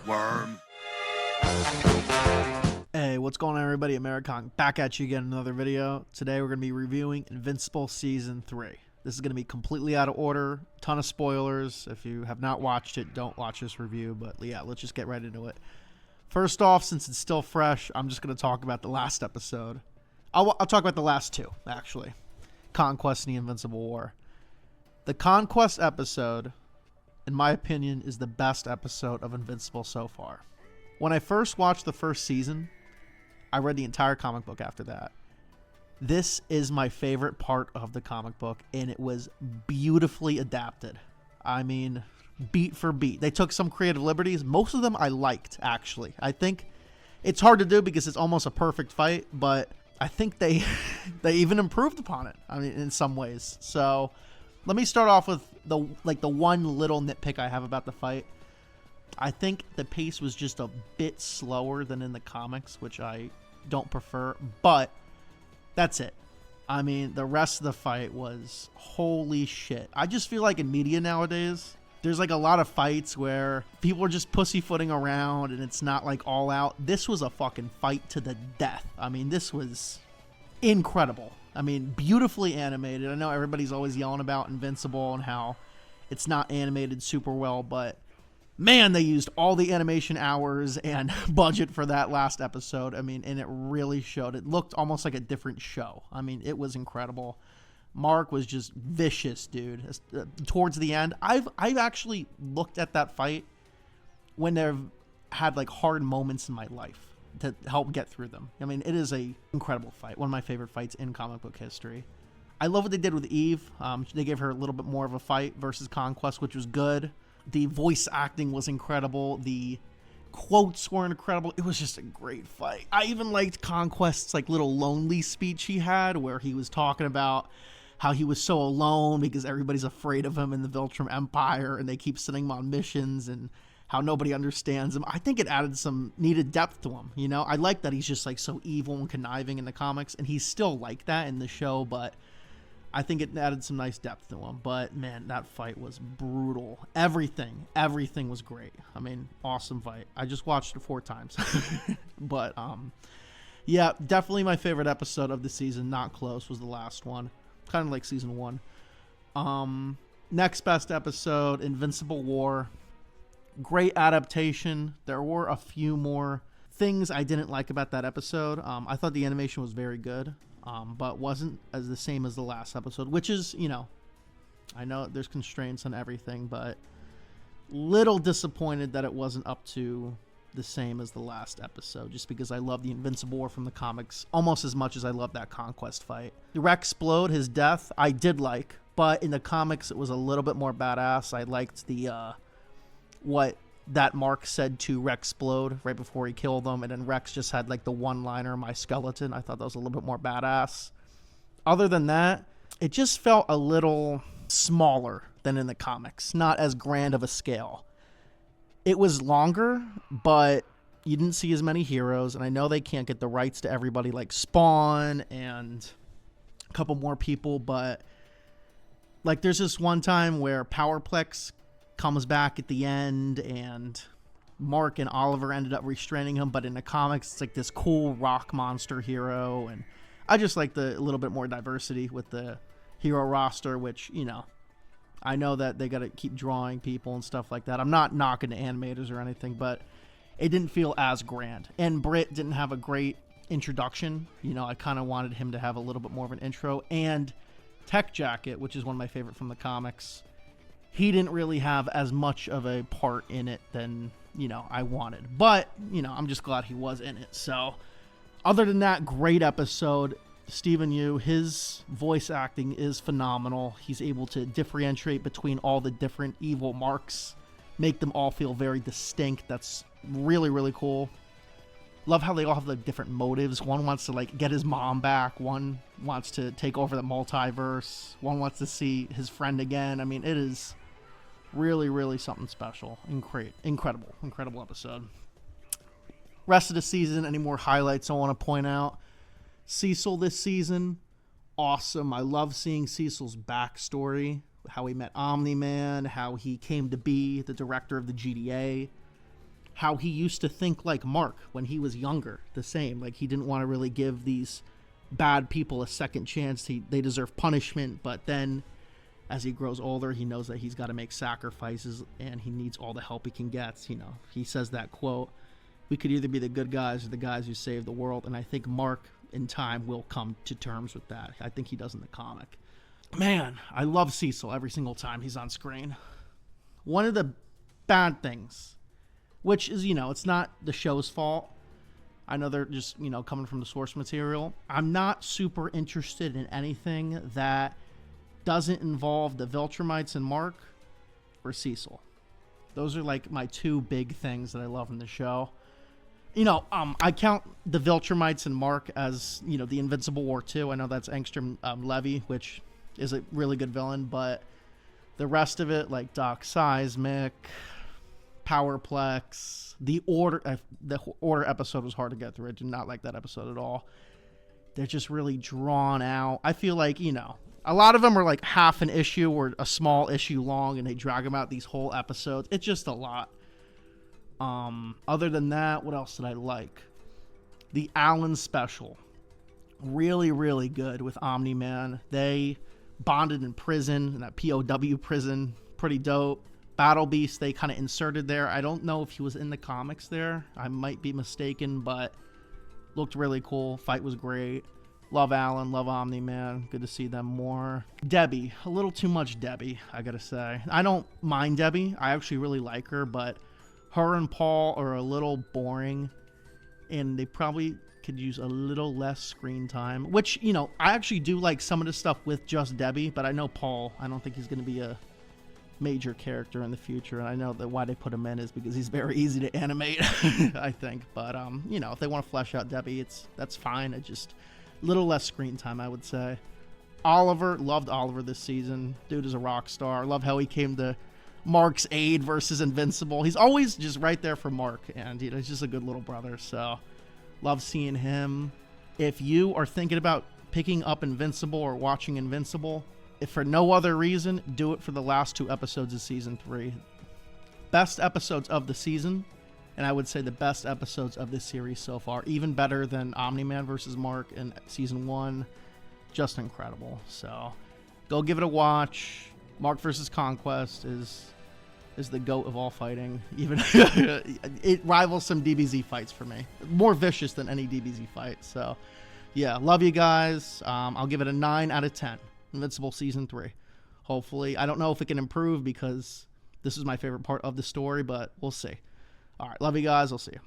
Worm. Hey, what's going on, everybody? Americon back at you again in another video. Today we're going to be reviewing Invincible Season 3. This is going to be completely out of order, ton of spoilers. If you have not watched it, don't watch this review, but yeah, let's just get right into it. First off, since it's still fresh, I'm just going to talk about the last episode. I'll talk about the last two, actually. Conquest and the Invincible War. The Conquest episode, in my opinion, is the best episode of Invincible so far. When I first watched the first season, I read the entire comic book after that. This is my favorite part of the comic book, and it was beautifully adapted. I mean, beat for beat. They took some creative liberties. Most of them I liked, actually. I think it's hard to do because it's almost a perfect fight, but I think they even improved upon it. I mean, in some ways. So let me start off with the one little nitpick I have about the fight. I think the pace was just a bit slower than in the comics, which I don't prefer, but that's it. I mean, the rest of the fight was holy shit. I just feel like in media nowadays, there's like a lot of fights where people are just pussyfooting around and it's not like all out. This was a fucking fight to the death. I mean, this was incredible. I mean, beautifully animated. I know everybody's always yelling about Invincible and how it's not animated super well, but man, they used all the animation hours and budget for that last episode. I mean, and it really showed. It looked almost like a different show. I mean, it was incredible. Mark was just vicious, dude. Towards the end, I've actually looked at that fight when they've had like hard moments in my life to help get through them. I mean, it is a incredible fight. One of my favorite fights in comic book history. I love what they did with Eve. They gave her a little bit more of a fight versus Conquest, which was good. The voice acting was incredible. The quotes were incredible. It was just a great fight. I even liked Conquest's like little lonely speech he had where he was talking about how he was so alone because everybody's afraid of him in the Viltrum Empire and they keep sending him on missions and how nobody understands him. I think it added some needed depth to him. You know, I like that he's just like so evil and conniving in the comics, and he's still like that in the show, but I think it added some nice depth to him. But man, that fight was brutal. Everything was great. I mean, awesome fight. I just watched it 4 times. But yeah, definitely my favorite episode of the season. Not close was the last one. Kind of like season 1. Next best episode, Invincible War. Great adaptation. There were a few more things I didn't like about that episode. I thought the animation was very good. But wasn't as the same as the last episode, which is, you know, I know there's constraints on everything, but little disappointed that it wasn't up to the same as the last episode, just because I love the Invincible War from the comics almost as much as I love that Conquest fight. The Rexplode, his death, I did like, but in the comics it was a little bit more badass. I liked the, what that Mark said to Rexplode right before he killed him, and then Rex just had like the one-liner, "my skeleton." I thought that was a little bit more badass. Other than that, it just felt a little smaller than in the comics, not as grand of a scale. It was longer, but you didn't see as many heroes, and I know they can't get the rights to everybody like Spawn and a couple more people, but like there's this one time where Powerplex comes back at the end and Mark and Oliver ended up restraining him, but in the comics it's like this cool rock monster hero, and I just like the little bit more diversity with the hero roster, which, you know, I know that they got to keep drawing people and stuff like that. I'm not knocking the animators or anything, but it didn't feel as grand, and Britt didn't have a great introduction. You know, I kind of wanted him to have a little bit more of an intro, and Tech Jacket, which is one of my favorite from the comics, he didn't really have as much of a part in it than, you know, I wanted. But, you know, I'm just glad he was in it. So, other than that, great episode. Stephen Yu, his voice acting is phenomenal. He's able to differentiate between all the different evil marks, make them all feel very distinct. That's really, really cool. Love how they all have like different motives. One wants to like get his mom back. One wants to take over the multiverse. One wants to see his friend again. I mean, it is really, really something special. Incredible episode. Rest of the season, any more highlights I want to point out? Cecil this season, awesome. I love seeing Cecil's backstory, how he met Omni-Man, how he came to be the director of the GDA, how he used to think like Mark when he was younger. The same, like he didn't want to really give these bad people a second chance. They deserve punishment, but then as he grows older, he knows that he's got to make sacrifices and he needs all the help he can get. You know, he says that quote, "We could either be the good guys or the guys who save the world." And I think Mark in time will come to terms with that. I think he does in the comic. Man, I love Cecil every single time he's on screen. One of the bad things, which is, you know, it's not the show's fault. I know they're just, you know, coming from the source material. I'm not super interested in anything that doesn't involve the Viltrumites and Mark or Cecil. Those are like my two big things that I love in the show. You know, I count the Viltrumites and Mark as, you know, the Invincible War 2. I know that's Angstrom Levy, which is a really good villain, but the rest of it, like Doc Seismic, Powerplex, the Order episode was hard to get through. I did not like that episode at all. They're just really drawn out. I feel like, you know, a lot of them are like half an issue or a small issue long, and they drag them out these whole episodes. It's just a lot. Other than that, what else did I like? The Allen special. Really, really good with Omni-Man. They bonded in prison, in that POW prison. Pretty dope. Battle Beast, they kind of inserted there. I don't know if he was in the comics there. I might be mistaken, but looked really cool. Fight was great. Love Allen, love Omni-Man. Good to see them more. Debbie, a little too much Debbie, I gotta say. I don't mind Debbie. I actually really like her, but her and Paul are a little boring, and they probably could use a little less screen time, which, you know, I actually do like some of the stuff with just Debbie, but I know Paul, I don't think he's going to be a major character in the future, and I know that why they put him in is because he's very easy to animate, I think, but, you know, if they want to flesh out Debbie, that's fine. It just a little less screen time, I would say. Oliver, loved Oliver this season. Dude is a rock star. Love how he came to Mark's aid versus Invincible. He's always just right there for Mark, and, you know, he's just a good little brother, so love seeing him. If you are thinking about picking up Invincible or watching Invincible, if for no other reason, do it for the last 2 episodes of season 3. Best episodes of the season, and I would say the best episodes of this series so far. Even better than Omni-Man versus Mark in season 1. Just incredible. So go give it a watch. Mark versus Conquest is the GOAT of all fighting. Even it rivals some DBZ fights for me. More vicious than any DBZ fight. So yeah, love you guys. I'll give it a 9 out of 10. Invincible season 3. Hopefully. I don't know if it can improve because this is my favorite part of the story, but we'll see. All right, love you guys. I'll see you.